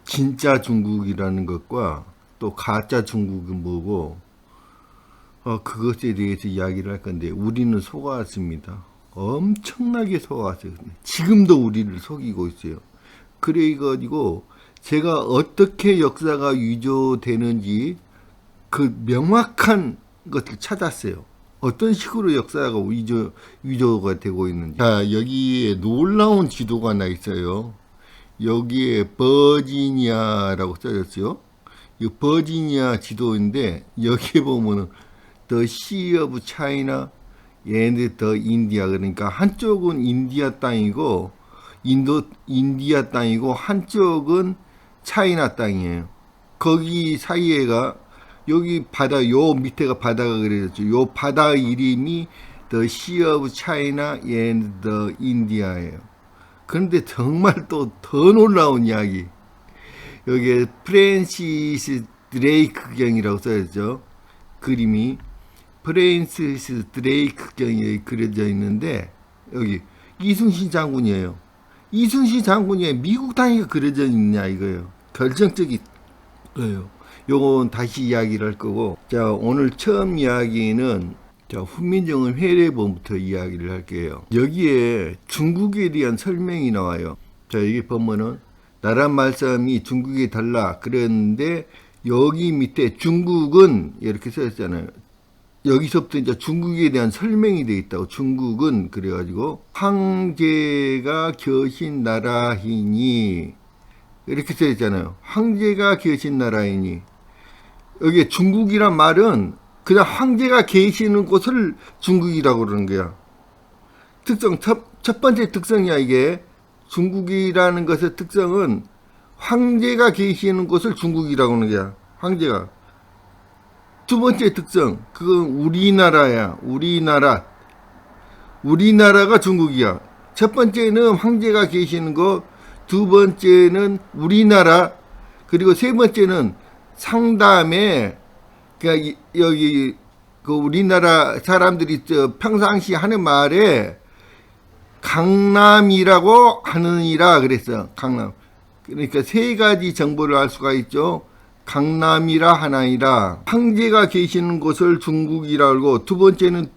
진짜 중국이라는 것과 또 가짜 중국은 뭐고, 그것에 대해서 이야기를 할 건데, 우리는 속아왔습니다. 엄청나게 속아왔어요. 지금도 우리를 속이고 있어요. 그래가지고 제가 어떻게 역사가 위조되는지 그 명확한 것을 찾았어요. 어떤 식으로 역사가 위조가 되고 있는지. 자, 여기에 놀라운 지도가 나 있어요. 여기에 버지니아라고 써졌어요. 이 버지니아 지도인데 여기에 보면은 The Sea of China and the India, 그러니까 한쪽은 인디아 땅이고 인디아 땅이고 한쪽은 차이나 땅이에요. 거기 사이에가 여기 바다, 요 밑에가 바다가 그려졌죠. 요 바다 이름이 The Sea of China and the India예요. 그런데 정말 또 더 놀라운 이야기. 여기에 프랜시스 드레이크 경이라고 써있죠. 그림이 프랜시스 드레이크 경이 그려져 있는데 여기 이순신 장군이에요. 이순신 장군이 미국 땅이 그려져 있냐 이거예요. 결정적인 거예요. 요건 다시 이야기를 할 거고, 자, 오늘 처음 이야기는 훈민정음 회례본부터 이야기를 할게요. 여기에 중국에 대한 설명이 나와요. 자, 여기 보면은 나란 말씀이 중국에 달라 그랬는데 여기 밑에 중국은 이렇게 써있잖아요. 여기서부터 이제 중국에 대한 설명이 되어 있다고. 중국은 그래가지고 황제가 계신 나라이니 이렇게 써있잖아요. 황제가 계신 나라이니. 여기 중국이란 말은 그냥 황제가 계시는 곳을 중국이라고 그러는 거야. 특성, 첫 번째 특성이야, 이게. 중국이라는 것의 특성은 황제가 계시는 곳을 중국이라고 하는 거야. 황제가. 두 번째 특성, 그건 우리나라야. 우리나라가 중국이야. 첫 번째는 황제가 계시는 곳, 두 번째는 우리나라, 그리고 세 번째는 상담에, 그러니까 여기 그 우리나라 사람들이 평상시 하는 말에 강남이라고 하느니라 그랬어요. 강남. 그러니까 세 가지 정보를 알 수가 있죠. 강남이라 하나이라. 황제가 계시는 곳을 중국이라고, 두 번째는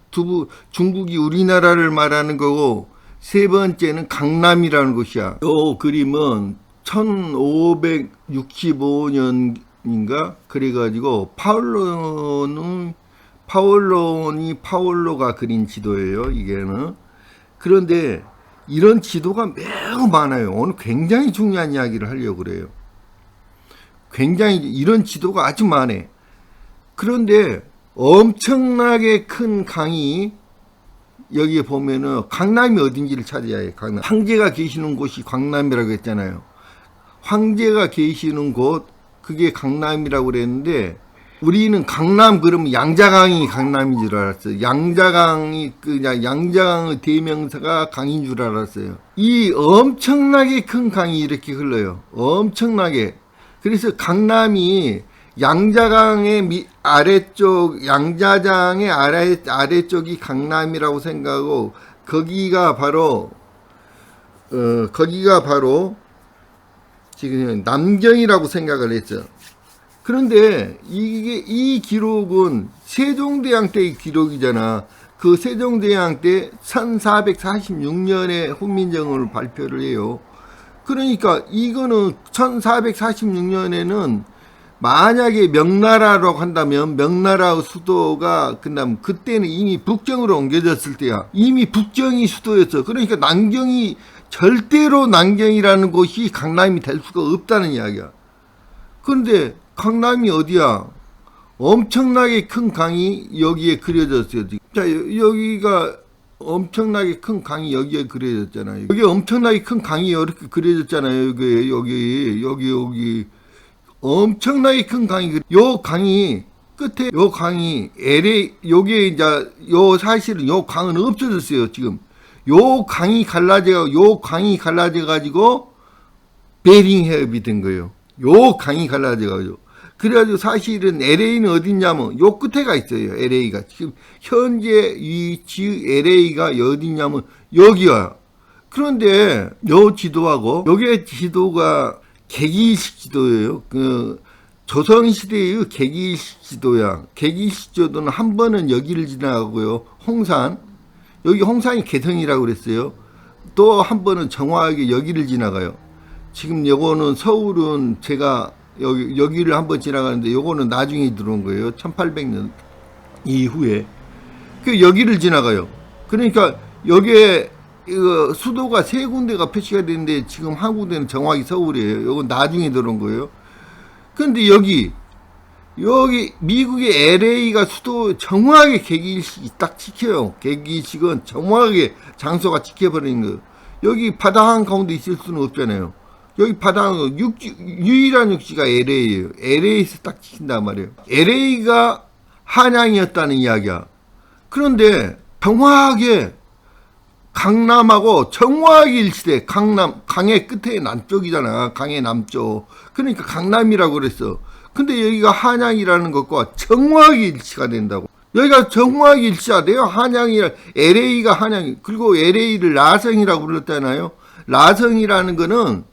중국이 우리나라를 말하는 거고, 세 번째는 강남이라는 곳이야. 이 그림은 1565년인가 그래가지고 파올로가 그린 지도예요. 이게는. 그런데 이런 지도가 매우 많아요. 오늘 굉장히 중요한 이야기를 하려고 그래요. 굉장히 이런 지도가 아주 많아. 그런데 엄청나게 큰 강이, 여기에 보면은 강남이 어딘지를 찾아야 해요. 강남. 황제가 계시는 곳이 강남이라고 했잖아요. 황제가 계시는 곳, 그게 강남이라고 그랬는데, 우리는 강남 그러면 양자강이 강남인 줄 알았어요. 양자강의 대명사가 강인 줄 알았어요. 이 엄청나게 큰 강이 이렇게 흘러요. 엄청나게. 그래서 강남이 양자강의 아래쪽, 양자장의 아래쪽이 강남이라고 생각하고, 거기가 바로 지금 남경이라고 생각을 했죠. 그런데 이 기록은 세종대왕 때의 기록이잖아. 그 세종대왕 때 1446년에 훈민정음을 발표를 해요. 그러니까 이거는 1446년에는 만약에 명나라라고 한다면 명나라 수도가 그때는 이미 북경으로 옮겨졌을 때야. 이미 북경이 수도였어. 그러니까 절대로 난경이라는 곳이 강남이 될 수가 없다는 이야기야. 그런데 강남이 어디야? 엄청나게 큰 강이 여기에 그려졌어요. 자, 여기가 엄청나게 큰 강이 여기에 그려졌잖아요. 여기 엄청나게 큰 강이 이렇게 그려졌잖아요. 여기 엄청나게 큰 강이, 요 강이 끝에 요 강이 여기에 이제 사실은 요 강은 없어졌어요. 지금 요 강이 갈라져 가지고 베링 해협이 된 거예요. 요 강이 갈라져 가지고. 그래가지고 사실은 LA는 어딨냐면 요 끝에가 있어요. LA가 지금 현재 위치 LA가 어딨냐면 여기야. 그런데 요 지도하고 여기에 지도가 계기일식 지도예요. 그 조선시대의 계기일식 지도야. 계기일식 지도는 한 번은 여기를 지나가고요. 홍산, 여기 홍산이 개성이라고 그랬어요. 또 한 번은 정확하게 여기를 지나가요. 지금 요거는 서울은 제가 여기를 한번 지나가는데 요거는 나중에 들어온 거예요. 1800년 이후에. 그 여기를 지나가요. 그러니까 여기에 수도가 세 군데가 표시가 되는데 지금 한 군데는 정확히 서울이에요. 요건 나중에 들어온 거예요. 근데 여기 미국의 LA가 수도 정확하게 계기일식이 딱 지켜요. 계기일식은 정확하게 장소가 지켜버리는 거예요. 여기 바다 한가운데 있을 수는 없잖아요. 여기 바다 유일한 육지가 LA예요. LA에서 딱 지킨단 말이에요. LA가 한양이었다는 이야기야. 그런데 정확하게 강남하고 정확하게 일치돼. 강의 끝에 남쪽이잖아. 강의 남쪽. 그러니까 강남이라고 그랬어. 근데 여기가 한양이라는 것과 정확하게 일치가 된다고. 여기가 정확하게 일치가 돼요. 한양이라, LA가 한양, 그리고 LA를 라성이라고 불렀잖아요. 라성이라는 거는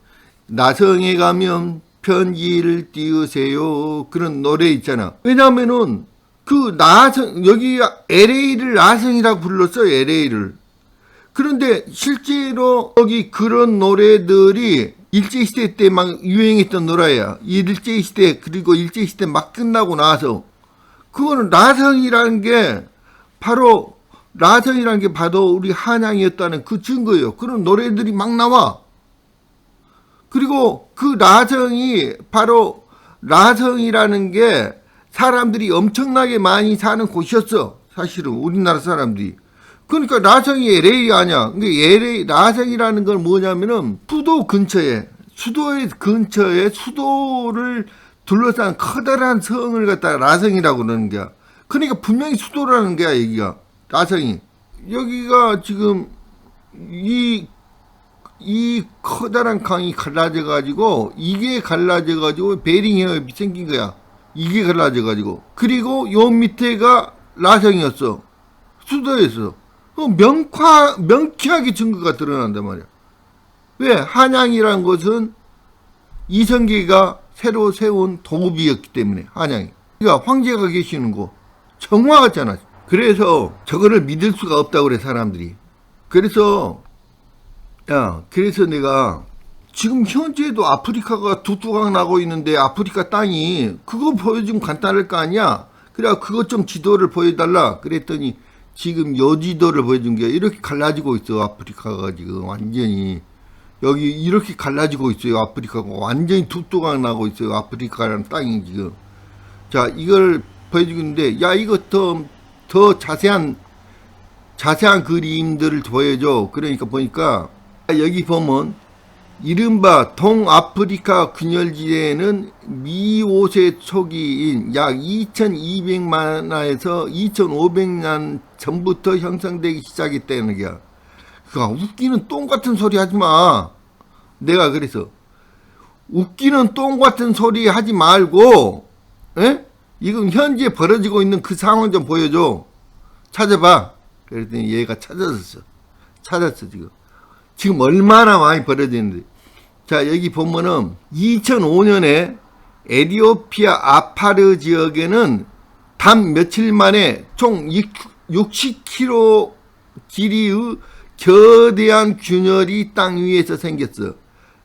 나성에 가면 편지를 띄우세요. 그런 노래 있잖아. 왜냐면은 그 여기가 LA를 라성이라고 불렀어. LA를. 그런데 실제로 여기 그런 노래들이 일제시대 때 막 유행했던 노래야. 일제시대, 그리고 일제시대 막 끝나고 나서. 그거는 라성이라는 게 바로 우리 한양이었다는 그 증거예요. 그런 노래들이 막 나와. 그리고 그 라성이라는 게 사람들이 엄청나게 많이 사는 곳이었어. 사실은 우리나라 사람들이. 그러니까 라성이 LA 아니야. 근데 라성이라는 건 뭐냐면은 수도 근처에 수도를 둘러싼 커다란 성을 갖다가 라성이라고 그러는 거야. 그러니까 분명히 수도라는 거야, 여기가. 라성이. 여기가 지금 이 커다란 강이 갈라져가지고, 이게 갈라져가지고 베링해협이 생긴 거야. 이게 갈라져가지고. 그리고 요 밑에가 라성이었어. 수도였어. 명쾌하게 증거가 드러난단 말이야. 왜? 한양이라는 것은 이성계가 새로 세운 도읍이었기 때문에, 한양이. 그러니까 황제가 계시는 곳. 정확하잖아. 그래서 저거를 믿을 수가 없다고 그래, 사람들이. 그래서 내가 지금 현재도 아프리카가 두뚜강 나고 있는데 아프리카 땅이 그거 보여주면 간단할 거 아니야? 그래, 그것 좀 지도를 보여달라. 그랬더니 지금 요 지도를 보여준 게 이렇게 갈라지고 있어. 아프리카가 지금 완전히. 여기 이렇게 갈라지고 있어요. 아프리카가 완전히 두뚜강 나고 있어요. 아프리카라는 땅이 지금. 자, 이걸 보여주는데, 야, 이거 더 자세한 그림들을 보여줘. 그러니까 보니까, 여기 보면, 이른바 동아프리카 균열지대는 미오세 초기인 약 2200만에서 2500년 전부터 형성되기 시작했다는 거야. 그러니까 웃기는 똥 같은 소리 하지 마. 내가 그래서 웃기는 똥 같은 소리 하지 말고, 이건 현재 벌어지고 있는 그 상황 좀 보여줘. 찾아봐. 그랬더니 얘가 찾았어 지금. 지금 얼마나 많이 벌어지는데. 자, 여기 보면은 2005년에 에티오피아 아파르 지역에는 단 며칠 만에 총 60km 길이의 거대한 균열이 땅 위에서 생겼어.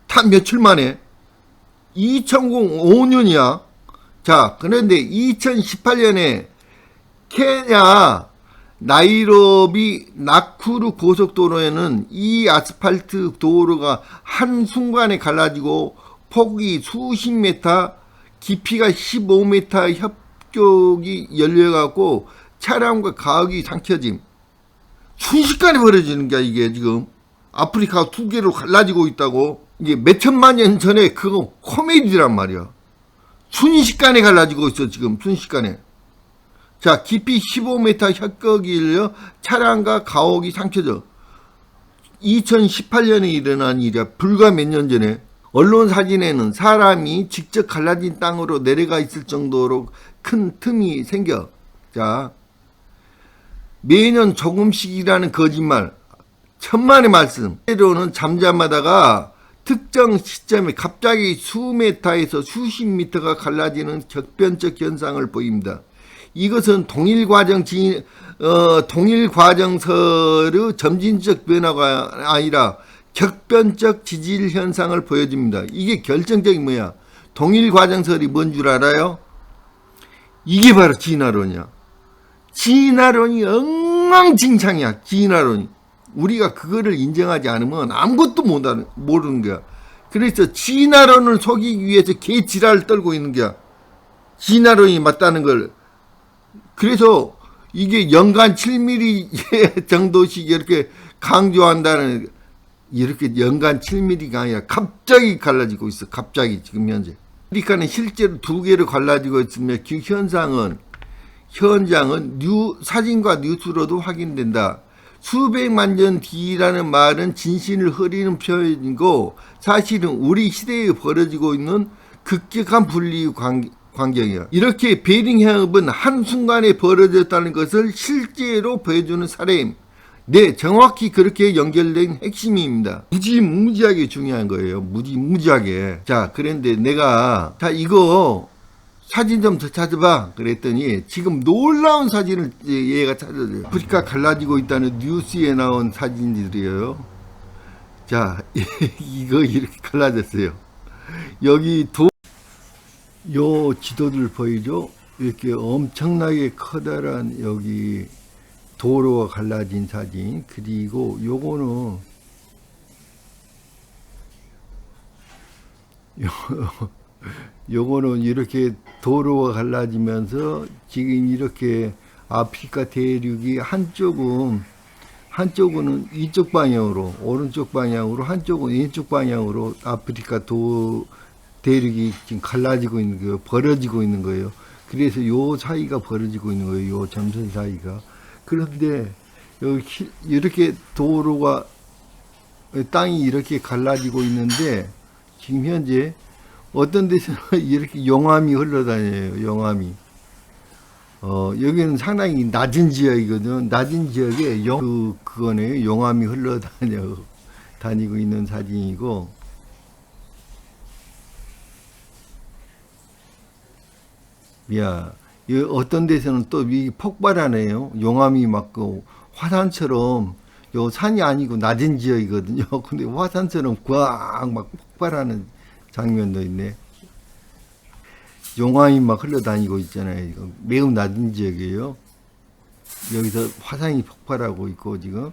단 며칠 만에. 2005년이야. 자, 그런데 2018년에 케냐 나이로비 나쿠루 고속도로에는 이 아스팔트 도로가 한순간에 갈라지고 폭이 수십 미터, 깊이가 15m 협곡이 열려갖고 차량과 가옥이 삼켜짐. 순식간에 벌어지는 게 이게 지금 아프리카 두 개로 갈라지고 있다고. 이게 몇천만 년 전에 그거 코미디란 말이야. 순식간에 갈라지고 있어 지금. 순식간에. 자, 깊이 15m 협곡이 열려 차량과 가옥이 삼켜져. 2018년에 일어난 일이야. 불과 몇 년 전에. 언론 사진에는 사람이 직접 갈라진 땅으로 내려가 있을 정도로 큰 틈이 생겨. 자, 매년 조금씩이라는 거짓말. 천만의 말씀. 때로는 잠잠하다가 특정 시점에 갑자기 수메타에서 수십 미터가 갈라지는 격변적 현상을 보입니다. 이것은 동일 과정설의 점진적 변화가 아니라 격변적 지질 현상을 보여줍니다. 이게 결정적인 뭐야? 동일 과정설이 뭔 줄 알아요? 이게 바로 진화론이야. 진화론이 엉망진창이야. 진화론이. 우리가 그거를 인정하지 않으면 아무것도 모르는 거야. 그래서 진화론을 속이기 위해서 개지랄을 떨고 있는 거야. 진화론이 맞다는 걸. 그래서 이게 연간 7mm 정도씩 이렇게 강조한다는, 이렇게 연간 7mm가 아니라 갑자기 갈라지고 있어. 갑자기 지금 현재. 아프리카는 실제로 2개로 갈라지고 있으며 그 현장은 사진과 뉴스로도 확인된다. 수백만 년 뒤라는 말은 진실을 흐리는 표현이고 사실은 우리 시대에 벌어지고 있는 급격한 분리 광경이야. 이렇게 베링 해협은 한순간에 벌어졌다는 것을 실제로 보여주는 사례임. 네, 정확히 그렇게 연결된 핵심입니다. 무지무지하게 중요한 거예요. 무지무지하게. 자, 그런데 내가 이거 사진 좀 더 찾아봐 그랬더니 지금 놀라운 사진을 얘가 찾아줘요. 아프리카 갈라지고 있다는 뉴스에 나온 사진들이에요. 자, 이거 이렇게 갈라졌어요. 여기 요 지도들 보이죠? 이렇게 엄청나게 커다란 여기 도로가 갈라진 사진. 그리고 요거는 이렇게 도로가 갈라지면서 지금 이렇게 아프리카 대륙이 한쪽은 이쪽 방향으로, 오른쪽 방향으로, 한쪽은 왼쪽 방향으로 아프리카 대륙이 지금 갈라지고 있는 거예요. 벌어지고 있는 거예요. 그래서 요 사이가 벌어지고 있는 거예요. 요 점선 사이가. 그런데 여기 이렇게 도로가, 땅이 이렇게 갈라지고 있는데 지금 현재 어떤 데서는 이렇게 용암이 흘러다녀요. 용암이. 여기는 상당히 낮은 지역이거든요. 낮은 지역에 그거네요. 용암이 다니고 있는 사진이고. 어떤 데서는 또 폭발하네요. 용암이 막 화산처럼, 요 산이 아니고 낮은 지역이거든요. 근데 화산처럼 꽉 막 폭발하는 장면도 있네. 용암이 막 흘러다니고 있잖아요. 이거 매우 낮은 지역이에요. 여기서 화산이 폭발하고 있고, 지금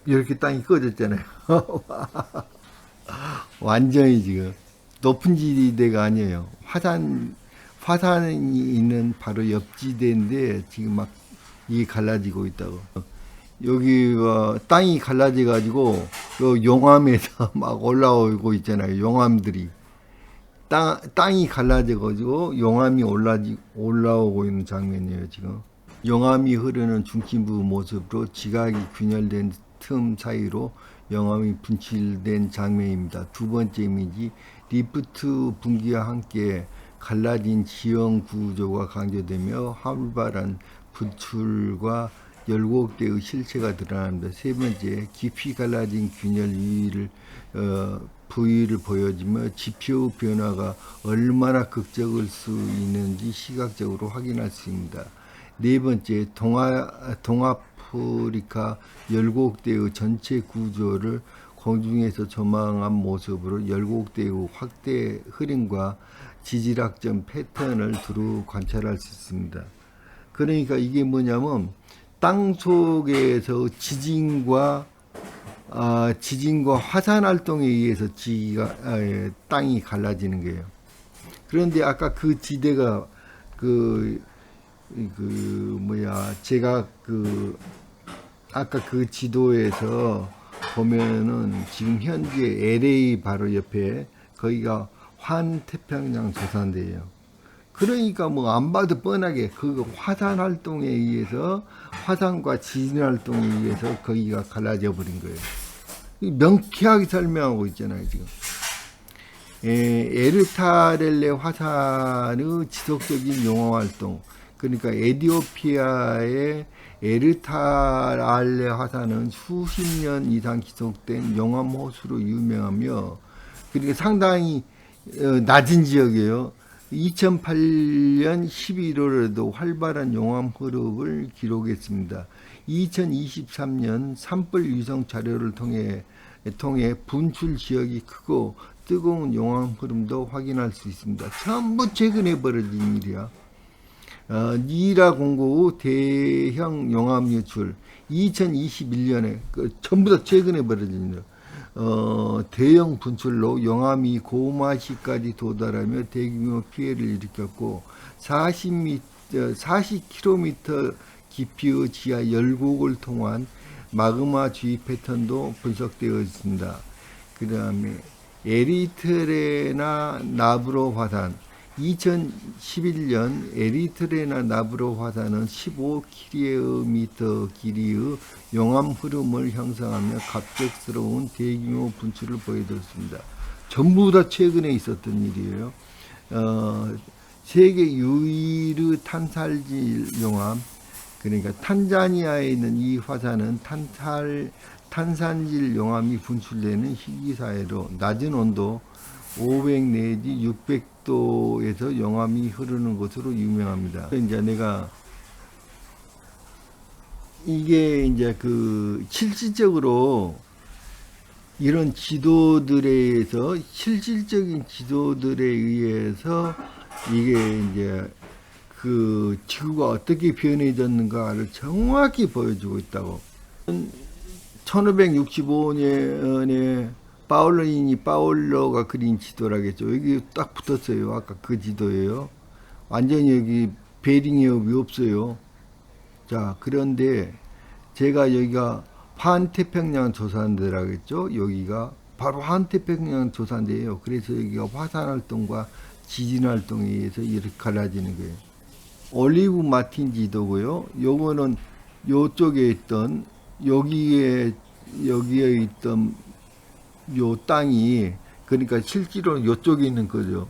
이렇게 땅이 꺼졌잖아요. 완전히 지금 높은 지대가 아니에요. 화산이 있는 바로 옆지대인데 지금 막 이게 갈라지고 있다고. 여기가 땅이 갈라져 가지고 요 용암에서 막 올라오고 있잖아요. 용암들이 땅이 갈라져 가지고 용암이 올라오고 있는 장면이에요. 지금 용암이 흐르는 중심부 모습으로 지각이 균열된 틈 사이로 용암이 분출된 장면입니다. 두 번째 이미지, 리프트 분기와 함께 갈라진 지형 구조가 강조되며 활발한 분출과 열곡대의 실체가 드러납니다. 세 번째, 깊이 갈라진 균열 부위를 보여주며 지표 변화가 얼마나 극적일 수 있는지 시각적으로 확인할 수 있습니다. 네 번째, 동아프리카 열곡대의 전체 구조를 공중에서 조망한 모습으로 열곡대의 확대 흐름과 지질학적 패턴을 두루 관찰할 수 있습니다. 그러니까 이게 뭐냐면 땅 속에서 지진과 화산 활동에 의해서 땅이 갈라지는 거예요. 그런데 아까 그 지대가 제가 아까 그 지도에서 보면은 지금 현재 LA 바로 옆에 거기가 환태평양 조산대예요. 그러니까 뭐 안 봐도 뻔하게 그 화산 활동에 의해서, 화산과 지진 활동에 의해서 거기가 갈라져 버린 거예요. 명쾌하게 설명하고 있잖아요, 지금. 에르타렐레 화산의 지속적인 용암 활동, 그러니까 에티오피아의 에르타알레 화산은 수십 년 이상 지속된 용암 호수로 유명하며, 그러니까 상당히 낮은 지역이에요. 2008년 11월에도 활발한 용암 흐름을 기록했습니다. 2023년 산불 위성 자료를 통해 분출 지역이 크고 뜨거운 용암 흐름도 확인할 수 있습니다. 전부 최근에 벌어진 일이야. 니라 공고 후 대형 용암 유출 2021년에 전부 다 최근에 벌어진 일. 대형 분출로 용암이 고마시까지 도달하며 대규모 피해를 일으켰고 40km 깊이의 지하 열곡을 통한 마그마 주입 패턴도 분석되어 있습니다. 그 다음에 에리트레나 나브로 화산 2011년 에리트레나 나브로 화산은 15km 길이의 용암 흐름을 형성하며 갑작스러운 대규모 분출을 보여줬습니다. 전부 다 최근에 있었던 일이에요. 세계 유일의 탄산질 용암, 그러니까 탄자니아에 있는 이 화산은 탄산질 용암이 분출되는 희귀사회로 낮은 온도 500 내지 600도에서 용암이 흐르는 것으로 유명합니다. 이제 내가 이게 이제 그 실질적으로 이런 지도들에 의해서 실질적인 지도들에 의해서 이게 이제 그 지구가 어떻게 변해졌는가를 정확히 보여주고 있다고. 1565년에 파올로가 그린 지도라겠죠. 여기 딱 붙었어요. 아까 그 지도예요. 완전히 여기 베링해협이 없어요. 자, 그런데 제가 여기가 환태평양 조산대라겠죠. 여기가 바로 환태평양 조산대예요. 그래서 여기가 화산활동과 지진활동에 의해서 이렇게 갈라지는 거예요. 올리브 마틴 지도고요. 요거는 요쪽에 있던 여기에 있던 요 땅이, 그러니까 실제로는 요쪽에 있는 거죠.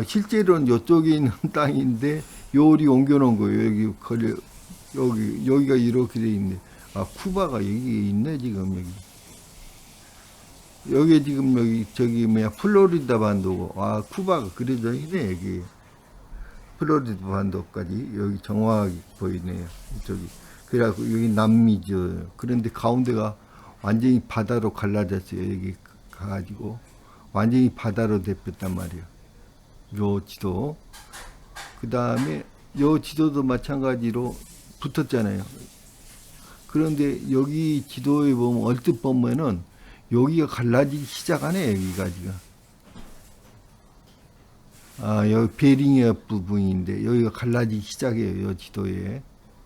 실제로는 요쪽에 있는 땅인데 요리 옮겨 놓은 거예요. 여기가 이렇게 돼 있네. 쿠바가 여기 있네, 지금 여기 지금 저기 플로리다 반도고, 쿠바가 그려져 있네, 여기. 플로리다 반도까지 여기 정확하게 보이네요. 저기. 그래갖고 여기 남미죠. 그런데 가운데가 완전히 바다로 갈라졌어요. 여기 가가지고 완전히 바다로 대표단 말이에요. 요 지도. 그 다음에 요 지도도 마찬가지로 붙었잖아요. 그런데 여기 지도에 보면 얼뜻 보면은 여기가 갈라지기 시작하네. 여기가 지금. 여기 베링해협 부분인데 여기가 갈라지기 시작해요. 요 지도에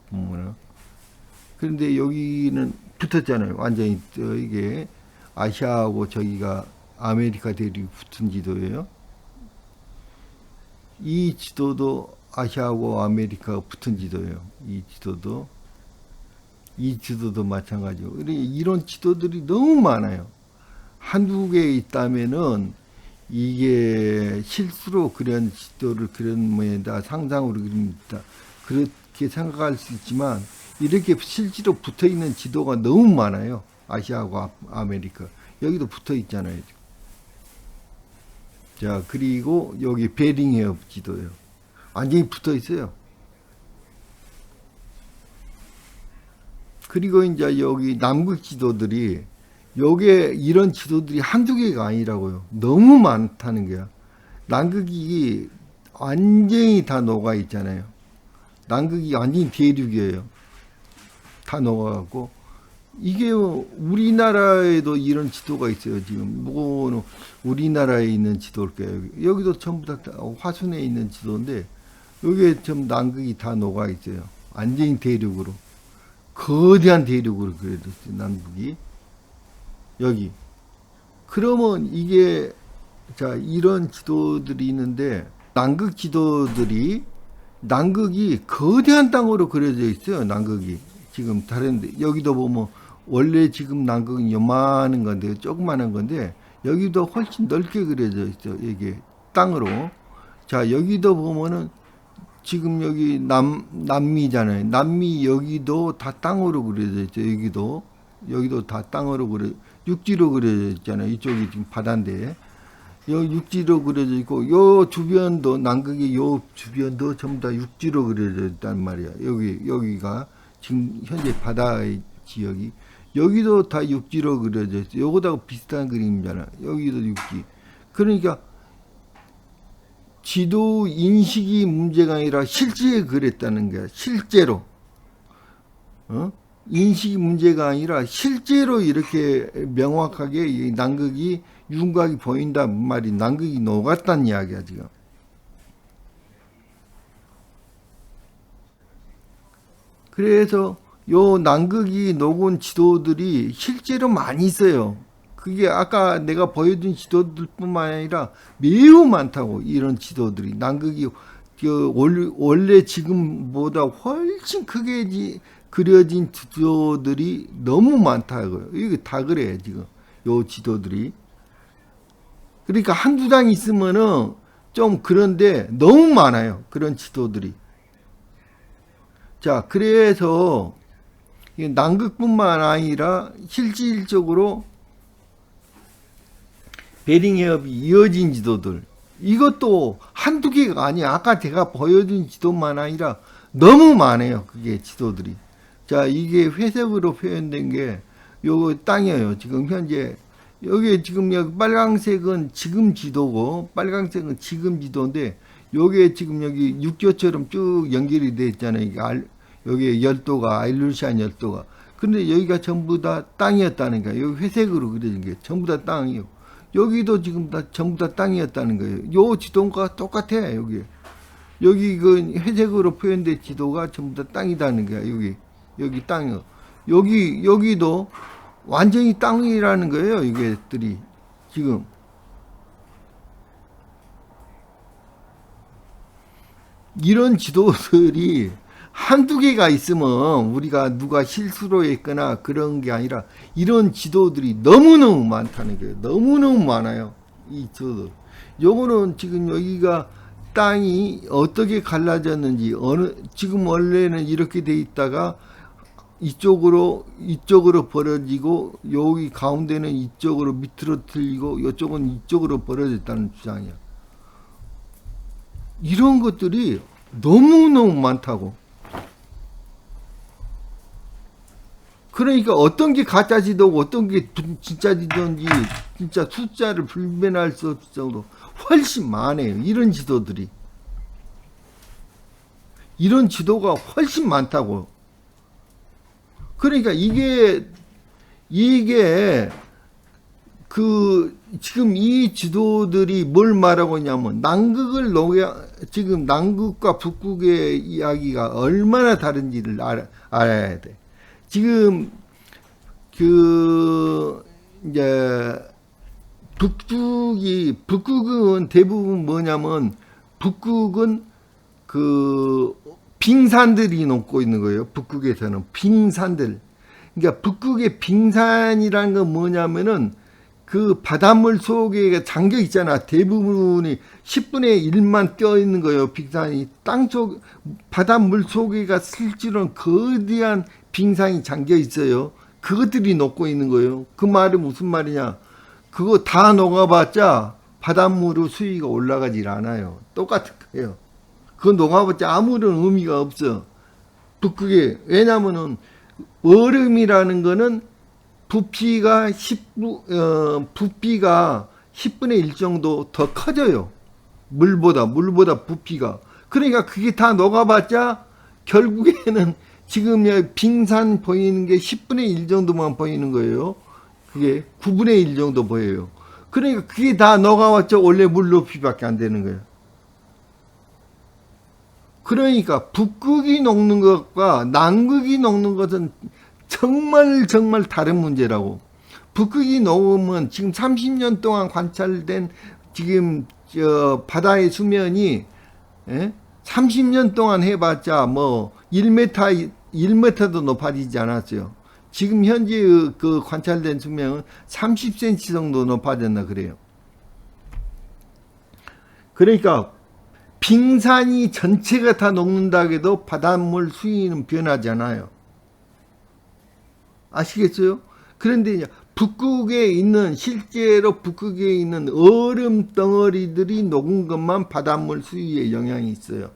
보면은. 그런데 여기는 붙었잖아요. 완전히 이게 아시아하고 저기가 아메리카 대륙이 붙은 지도예요. 이 지도도 아시아하고 아메리카가 붙은 지도예요. 이 지도도 마찬가지고. 이런 지도들이 너무 많아요. 한국에 있다면은 이게 실수로 그런 지도를 그런 모양이다, 상상으로 그립니다, 그렇게 생각할 수 있지만 이렇게 실제로 붙어 있는 지도가 너무 많아요. 아시아하고 아메리카. 여기도 붙어 있잖아요. 자, 그리고 여기 베링해협 지도예요. 완전히 붙어 있어요. 그리고 이제 여기 남극 지도들이, 요게 이런 지도들이 한두 개가 아니라고요. 너무 많다는 거야. 남극이 완전히 다 녹아 있잖아요. 남극이 완전히 대륙이에요. 다 녹아갖고. 이게 우리나라에도 이런 지도가 있어요. 지금 뭐 우리나라에 있는 지도일까요? 여기도 전부 다 화순에 있는 지도인데 여기에 좀 남극이 다 녹아 있어요. 완전히 대륙으로, 거대한 대륙으로 그려졌어요. 남극이 여기. 그러면 이게, 자, 이런 지도들이 있는데 남극 지도들이, 남극이 거대한 땅으로 그려져 있어요. 남극이 지금 다른데 여기도 보면 원래 지금 남극은 요만한 건데, 조그만한 건데 여기도 훨씬 넓게 그려져 있죠. 이게 땅으로. 자, 여기도 보면은 지금 여기 남미잖아요. 남미 여기도 다 땅으로 그려져 있죠. 여기도 다 땅으로 육지로 그려져 있잖아요. 이쪽이 지금 바다인데. 여기 육지로 그려져 있고, 요 주변도, 남극의 요 주변도 전부 다 육지로 그려져 있단 말이야. 여기가 지금 현재 바다의 지역이. 여기도 다 육지로 그려져 있어. 요거하고 비슷한 그림이잖아. 여기도 육지. 그러니까, 지도 인식이 문제가 아니라 실제 그랬다는 거야. 실제로. 인식이 문제가 아니라 실제로 이렇게 명확하게 이 남극이 윤곽이 보인다 말이 남극이 녹았다는 이야기야 지금. 그래서 요 남극이 녹은 지도들이 실제로 많이 있어요. 그게 아까 내가 보여준 지도들뿐만 아니라 매우 많다고. 이런 지도들이 남극이 원래 지금보다 훨씬 크게 그려진 지도들이 너무 많다고요. 이게 다 그래 지금 요 지도들이. 그러니까 한두 장 있으면은 좀 그런데 너무 많아요. 그런 지도들이. 자, 그래서 남극뿐만 아니라 실질적으로 베링 해협이 이어진 지도들, 이것도 한두 개가 아니야. 아까 제가 보여준 지도만 아니라 너무 많아요. 그게 지도들이. 자, 이게 회색으로 표현된 게 요 땅이에요. 지금 현재 여기 지금 여기 빨강색은 지금 지도고, 빨강색은 지금 지도인데, 요게 지금 여기 육교처럼 쭉 연결이 돼 있잖아요. 여기 열도가, 아일루시안 열도가. 근데 여기가 전부 다 땅이었다는 거예요. 여기 회색으로 그려진 게 전부 다 땅이요. 여기도 지금 다 전부 다 땅이었다는 거예요. 요 지도가 똑같아, 여기 그 회색으로 표현된 지도가 전부 다 땅이다는 거야. 여기 땅이요. 여기도 완전히 땅이라는 거예요. 이게들이 지금. 이런 지도들이 한두 개가 있으면 우리가 누가 실수로 했거나 그런 게 아니라 이런 지도들이 너무너무 많다는 거예요. 너무너무 많아요. 이 지도들. 요거는 지금 여기가 땅이 어떻게 갈라졌는지, 지금 원래는 이렇게 돼 있다가 이쪽으로 벌어지고, 여기 가운데는 이쪽으로 밑으로 틀리고, 이쪽은 이쪽으로 벌어졌다는 주장이야. 이런 것들이 너무너무 많다고. 그러니까 어떤 게 가짜 지도고 어떤 게 진짜 지도인지 진짜 숫자를 분별할 수 없을 정도로 훨씬 많아요. 이런 지도들이. 이런 지도가 훨씬 많다고. 그러니까 이게 지금 이 지도들이 뭘 말하고 있냐면 지금 남극과 북극의 이야기가 얼마나 다른지를 알아야 돼. 지금 이제 북극은 대부분 뭐냐면, 북극은 빙산들이 녹고 있는 거예요. 북극에서는 빙산들. 그러니까 북극의 빙산이라는 건 뭐냐면은 그 바닷물 속에 잠겨 있잖아. 대부분이 10분의 1만 껴 있는 거예요. 빙산이 바닷물 속에가 실제로는 거대한 빙산이 잠겨 있어요. 그것들이 녹고 있는 거예요. 그 말이 무슨 말이냐? 그거 다 녹아봤자 바닷물의 수위가 올라가질 않아요. 똑같은 거예요. 그거 녹아봤자 아무런 의미가 없어. 북극에. 왜냐면은 얼음이라는 거는 부피가 10분의 1 정도 더 커져요. 물보다 부피가. 그러니까 그게 다 녹아봤자 결국에는 지금 빙산 보이는 게 10분의 1 정도만 보이는 거예요. 그게 9분의 1 정도 보여요. 그러니까 그게 다 녹아봤자 원래 물 높이밖에 안 되는 거예요. 그러니까 북극이 녹는 것과 남극이 녹는 것은 정말 다른 문제라고. 북극이 녹으면 지금 30년 동안 관찰된 지금 바다의 수면이 30년 동안 해봤자 뭐 1m도 높아지지 않았어요. 지금 현재 그 관찰된 수명은 30cm 정도 높아졌나 그래요. 그러니까 빙산이 전체가 다 녹는다고 해도 바닷물 수위는 변하지 않아요. 아시겠어요? 그런데 이제 북극에 있는, 실제로 북극에 있는 얼음 덩어리들이 녹은 것만 바닷물 수위에 영향이 있어요.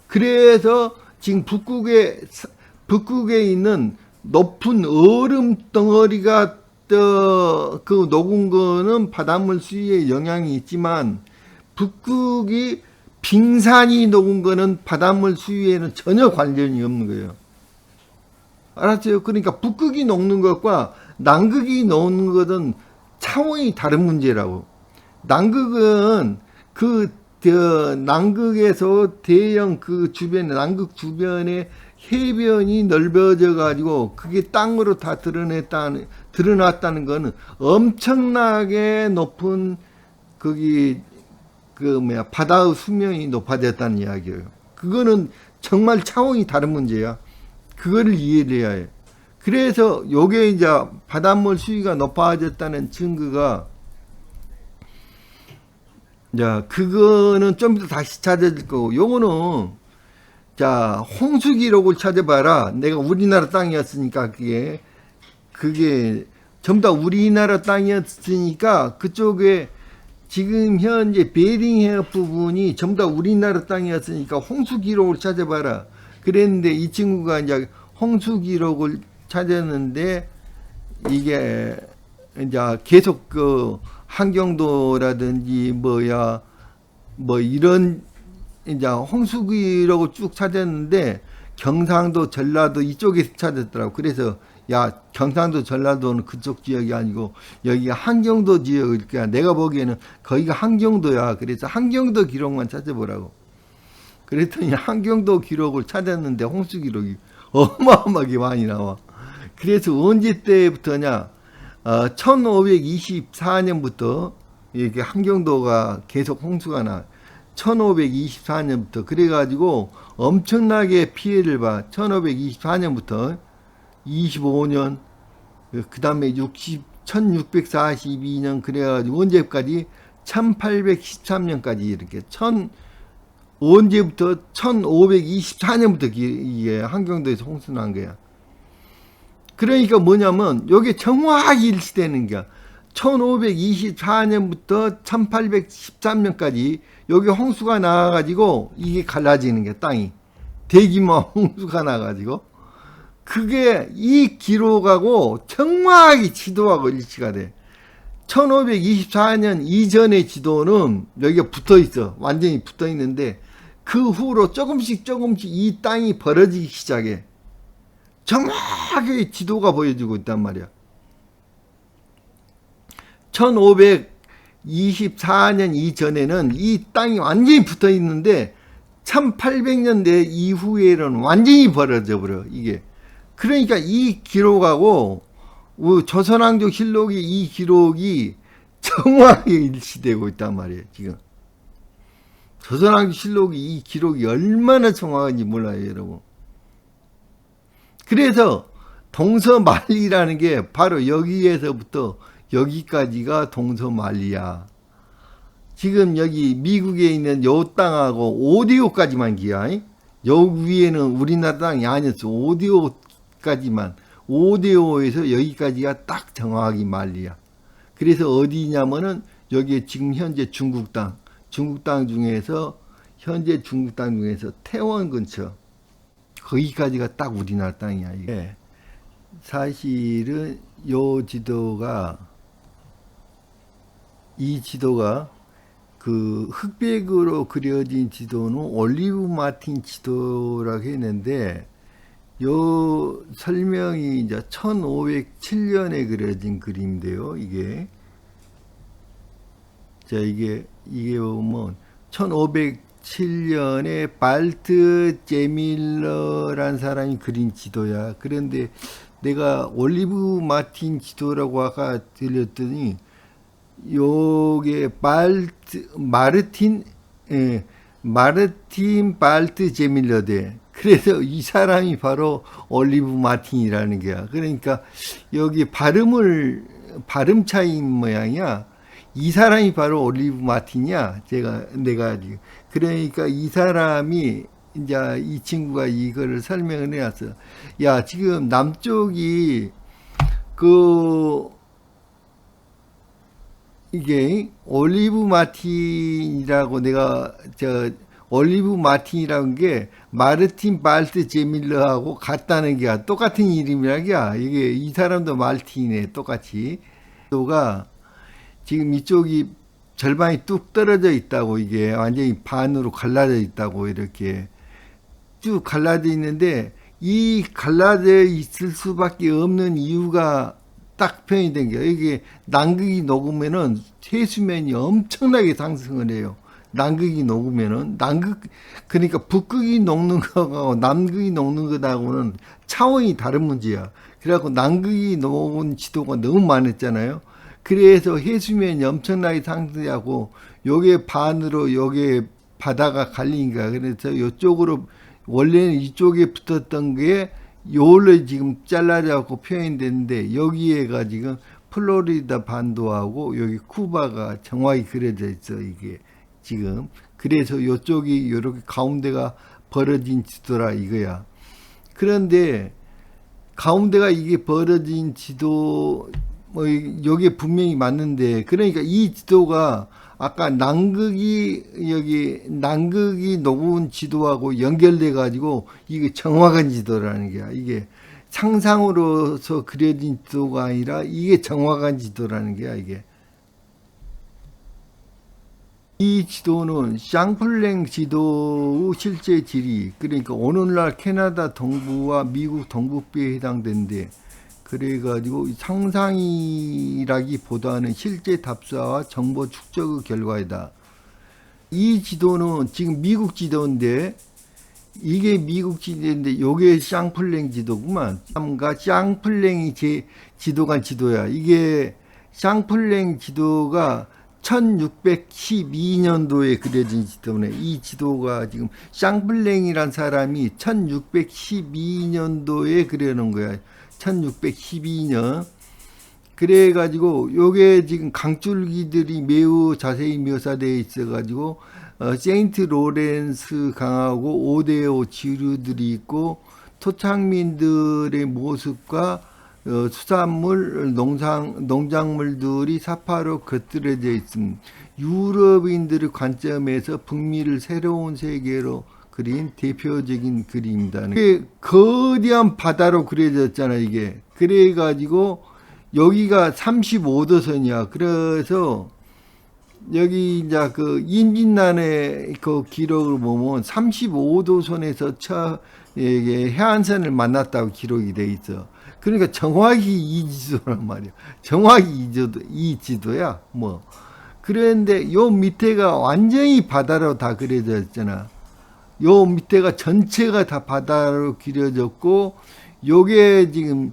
그래서 지금 북극에 있는 높은 얼음 덩어리가 그 녹은 거는 바닷물 수위에 영향이 있지만, 북극이 빙산이 녹은 거는 바닷물 수위에는 전혀 관련이 없는 거예요. 알았어요? 그러니까 북극이 녹는 것과 남극이 녹는 것은 차원이 다른 문제라고. 남극은 남극에서 대형 주변에, 남극 주변에 해변이 넓어져 가지고 그게 땅으로 다 드러났다는 거는 엄청나게 높은 바다의 수면이 높아졌다는 이야기예요. 그거는 정말 차원이 다른 문제야. 그거를 이해를 해야 해. 그래서 요게 이제 바닷물 수위가 높아졌다는 증거가, 자, 그거는 좀 이따 다시 찾아질 거고, 요거는, 자, 홍수 기록을 찾아봐라. 내가 우리나라 땅이었으니까, 그게 전부 다 우리나라 땅이었으니까, 그쪽에 지금 현재 베링해협 부분이 전부 다 우리나라 땅이었으니까 홍수 기록을 찾아봐라. 그랬는데 이 친구가 이제 홍수 기록을 찾았는데, 이게 이제 계속 한경도라든지 이런 이제 홍수 기록을 쭉 찾았는데, 경상도, 전라도 이쪽에서 찾았더라고. 그래서 야, 경상도, 전라도는 그쪽 지역이 아니고 여기가 한경도 지역이니까 내가 보기에는 거기가 한경도야. 그래서 한경도 기록만 찾아보라고. 그랬더니 한경도 기록을 찾았는데 홍수 기록이 어마어마하게 많이 나와. 그래서 언제 때부터냐? 1524년부터 이렇게 한경도가 계속 홍수가 나. 1524년부터 그래가지고 엄청나게 피해를 봐. 1524년부터 25년, 그 다음에 1642년 그래가지고 언제까지? 1813년까지 이렇게 언제부터? 1524년부터 이게 한경도에서 홍수 난 거야. 그러니까 뭐냐면 요게 정확히 일치되는 거야. 1524년부터 1813년까지 여기 홍수가 나가지고 이게 갈라지는 게 땅이 대규모 홍수가 나가지고 그게 이 기록하고 정확히 지도하고 일치가 돼. 1524년 이전의 지도는 여기가 붙어 있어. 완전히 붙어 있는데 그 후로 조금씩 이 땅이 벌어지기 시작해. 정확하게 지도가 보여주고 있단 말이야. 1524년 이전에는 이 땅이 완전히 붙어 있는데 1800년대 이후에는 완전히 벌어져 버려 이게. 그러니까 이 기록하고 조선왕조 실록이 이 기록이 정확하게 일치되고 있단 말이에요. 지금 조선왕조 실록이 이 기록이 얼마나 정확한지 몰라요, 여러분. 그래서 동서만리라는 게 바로 여기에서부터 여기까지가 동서만리야. 지금 여기 미국에 있는 요 땅하고 오디오까지만 기야. 요 위에는 우리나라 땅이 아니었어. 오디오까지만. 오디오에서 여기까지가 딱 정확히 만리야. 그래서 어디냐면은 여기 지금 현재 중국 땅 중에서 현재 중국 땅 중에서 태원 근처 거기까지가 딱 우리나라 땅이야. 이게 사실은 이 지도가 그 흑백으로 그려진 지도는 올리브 마틴 지도라고 했는데 요 설명이 이제 1507년에 그려진 그림인데요. 이게 자 이게 보면 1507년에 발트 제밀러란 사람이 그린 지도야. 그런데 내가 올리브 마틴 지도라고 아까 들렸더니 요게 마르틴 발트 제밀러대. 그래서 이 사람이 바로 올리브 마틴이라는 거야. 그러니까 여기 발음 차이인 모양이야. 이 사람이 바로 올리브 마틴이야. 내가 지금. 그러니까 이 사람이 이제 이 친구가 이거를 설명을 해놨어. 야, 지금 남쪽이 그 이게 올리브 마틴이라고 내가 올리브 마틴이라는 게 마르틴 발트 제밀러하고 같다는 게 똑같은 이름이라기야. 이게 이 사람도 말틴이네 똑같이. 또가 지금 이쪽이 절반이 뚝 떨어져 있다고 이게 완전히 반으로 갈라져 있다고 이렇게 쭉 갈라져 있는데 이 갈라져 있을 수밖에 없는 이유가 딱 표현이 된 게 이게 남극이 녹으면은 해수면이 엄청나게 상승을 해요. 남극이 녹으면은 그러니까 북극이 녹는 거하고 남극이 녹는 거하고는 차원이 다른 문제야. 그래갖고 남극이 녹은 지도가 너무 많았잖아요. 그래서 해수면이 엄청나게 상승하고 요게 반으로 요게 바다가 갈리니까 그래서 이쪽으로 원래는 이쪽에 붙었던 게 요를 지금 잘라져갖고 표현됐는데 여기에가 지금 플로리다 반도하고 여기 쿠바가 정확히 그려져 있어 이게 지금. 그래서 요쪽이 요렇게 가운데가 벌어진 지도라 이거야. 그런데 가운데가 이게 벌어진 지도 뭐 여기에 분명히 맞는데 그러니까 이 지도가 아까 남극이 녹은 지도하고 연결돼 가지고 이게 정확한 지도라는 게야. 이게 상상으로서 그려진 지도가 아니라 이게 정확한 지도라는 게야. 이게 이 지도는 샹플랭 지도의 실제 지리, 그러니까 오늘날 캐나다 동부와 미국 동북부에 해당되는데 그래가지고 상상이라기보다는 실제 답사와 정보 축적의 결과이다. 이 지도는 지금 미국 지도인데 이게 미국 지도인데 요게 샹플랭 지도구만. 샹플랭이 제 지도가 지도야. 이게 샹플랭 지도가 1612년도에 그려진 지도네. 이 지도가 지금 샹플랭이란 사람이 1612년도에 그려놓은 거야. 1612년. 그래가지고 요게 지금 강줄기들이 매우 자세히 묘사되어 있어가지고 세인트 로렌스 강하고 5대5 지류들이 있고 토착민들의 모습과 수산물, 농작물들이 사파로 겉들여져 있음. 유럽인들의 관점에서 북미를 새로운 세계로 그린 대표적인 그림입니다. 이게 거대한 바다로 그려졌잖아, 이게. 그래가지고, 여기가 35도선이야. 그래서, 여기 이제 그 임진란의 그 기록을 보면 35도선에서 이게 해안선을 만났다고 기록이 돼 있어. 그러니까 정확히 이 지도란 말이야. 정확히 이 지도야. 뭐. 그런데 요 밑에가 완전히 바다로 다 그려져 있잖아. 요 밑에가 전체가 다 바다로 그려졌고, 요게 지금,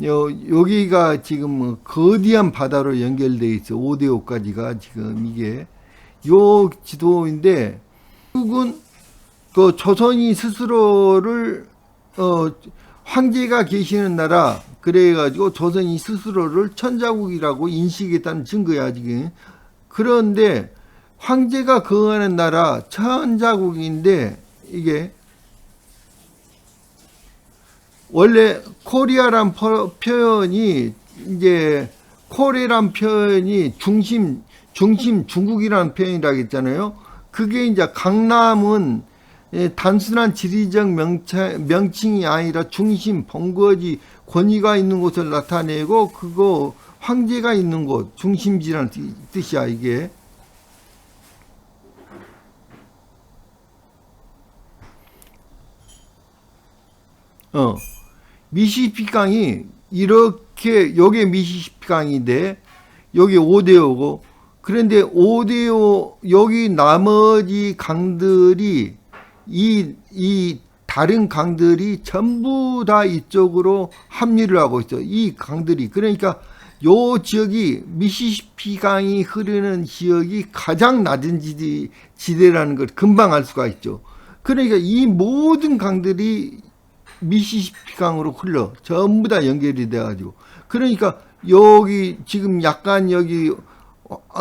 여기가 지금 거대한 바다로 연결돼 있어. 5대5까지가 지금 이게. 요 지도인데, 결국은 그 조선이 스스로를, 황제가 계시는 나라, 그래가지고 조선이 스스로를 천자국이라고 인식했다는 증거야, 지금. 그런데 황제가 거하는 나라 천자국인데 이게 원래 코리아란 표현이 이제 코레란 표현이 중심 중국이라는 표현이라고 했잖아요. 그게 이제 강남은 단순한 지리적 명칭이 아니라 중심, 본거지, 권위가 있는 곳을 나타내고 그거 황제가 있는 곳, 중심지라는 뜻이야, 이게. 미시시피 강이 이렇게, 요게 미시시피 강인데, 여기 5대5고, 그런데 5대5, 여기 나머지 강들이, 이 다른 강들이 전부 다 이쪽으로 합류를 하고 있어. 이 강들이. 그러니까, 요 지역이 미시시피 강이 흐르는 지역이 가장 낮은 지대라는 걸 금방 알 수가 있죠. 그러니까 이 모든 강들이 미시시피 강으로 흘러 전부 다 연결이 돼가지고 그러니까 여기 지금 약간 여기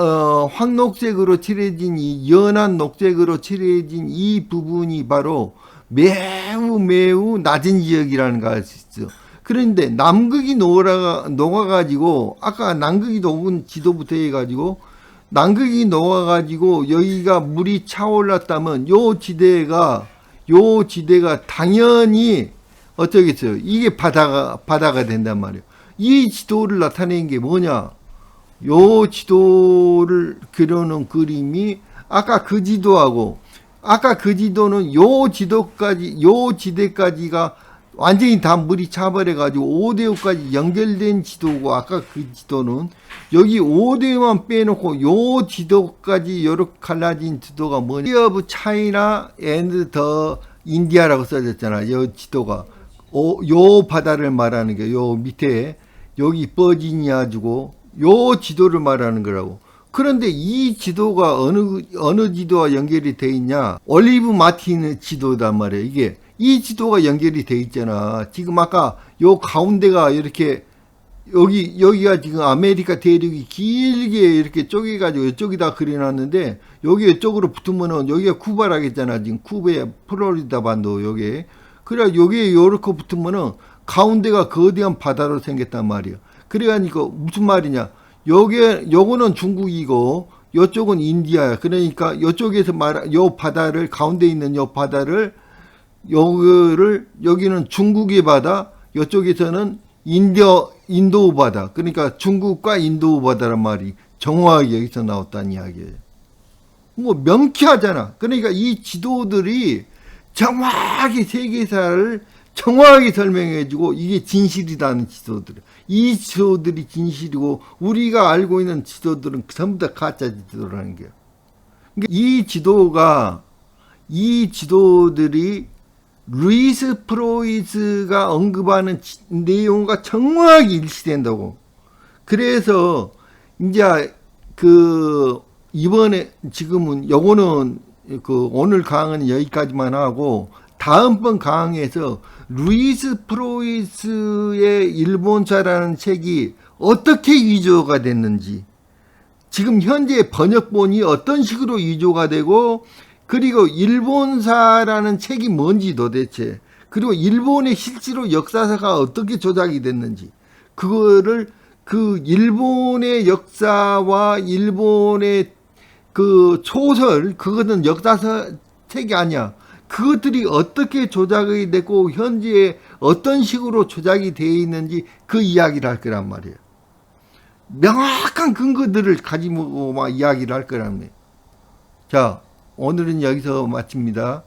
황녹색으로 칠해진 이 연한 녹색으로 칠해진 이 부분이 바로 매우 낮은 지역이라는 걸 알 수 있어. 그런데 남극이 녹아가지고 아까 남극이 녹은 지도부터 해가지고 남극이 녹아가지고 여기가 물이 차올랐다면 요 지대가 당연히 어쩌겠어요. 이게 바다가 된단 말이에요. 이 지도를 나타낸 게 뭐냐? 요 지도를 그려놓은 그림이 아까 그 지도하고 아까 그 지도는 요 지대까지가 완전히 다 물이 차버려가지고 5대5까지 연결된 지도고 아까 그 지도는 여기 5대5만 빼놓고 요 지도까지 요렇게 갈라진 지도가 뭐냐? Sea of China and the India라고 써졌잖아. 요 지도가 요 바다를 말하는 게 요 밑에 여기 버지니아 주고 요 지도를 말하는 거라고. 그런데 이 지도가 어느 지도와 연결이 돼 있냐? 올리브 마틴 지도단 말이에요. 이게 이 지도가 연결이 돼 있잖아. 지금 아까 요 가운데가 이렇게 여기가 지금 아메리카 대륙이 길게 이렇게 쪼개가지고 이쪽에다 그려놨는데 여기 이쪽으로 붙으면은 여기가 쿠바라겠잖아. 지금 쿠바의 플로리다 반도 요게. 그래 여기에 요렇게 붙으면은 가운데가 거대한 바다로 생겼단 말이에요. 그래가니까 무슨 말이냐? 요거는 중국이고 요쪽은 인디아야. 그러니까 요쪽에서 요 바다를 가운데 있는 요 바다를 여기는 중국의 바다, 요쪽에서는 인도 바다. 그러니까 중국과 인도 바다란 말이 정확하게 여기서 나왔다는 이야기예요. 뭐 명쾌하잖아. 그러니까 이 지도들이 정확하게 세계사를 정확하게 설명해주고 이게 진실이라는 지도들. 이 지도들이 진실이고 우리가 알고 있는 지도들은 전부 다 가짜 지도라는 거예요. 그러니까 이 지도들이 루이스 프로이스가 언급하는 내용과 정확히 일치된다고. 그래서 이제 이번에 지금은 요거는 오늘 강의는 여기까지만 하고 다음번 강의에서 루이스 프로이스의 일본사라는 책이 어떻게 위조가 됐는지, 지금 현재 번역본이 어떤 식으로 위조가 되고, 그리고 일본사라는 책이 뭔지 도대체, 그리고 일본의 실제로 역사사가 어떻게 조작이 됐는지, 그거를 일본의 역사와 일본의 소설, 그거는 역사사 책이 아니야. 그것들이 어떻게 조작이 되고 현재 어떤 식으로 조작이 되어 있는지 그 이야기를 할 거란 말이에요. 명확한 근거들을 가지고 막 이야기를 할 거란 말이에요. 자, 오늘은 여기서 마칩니다.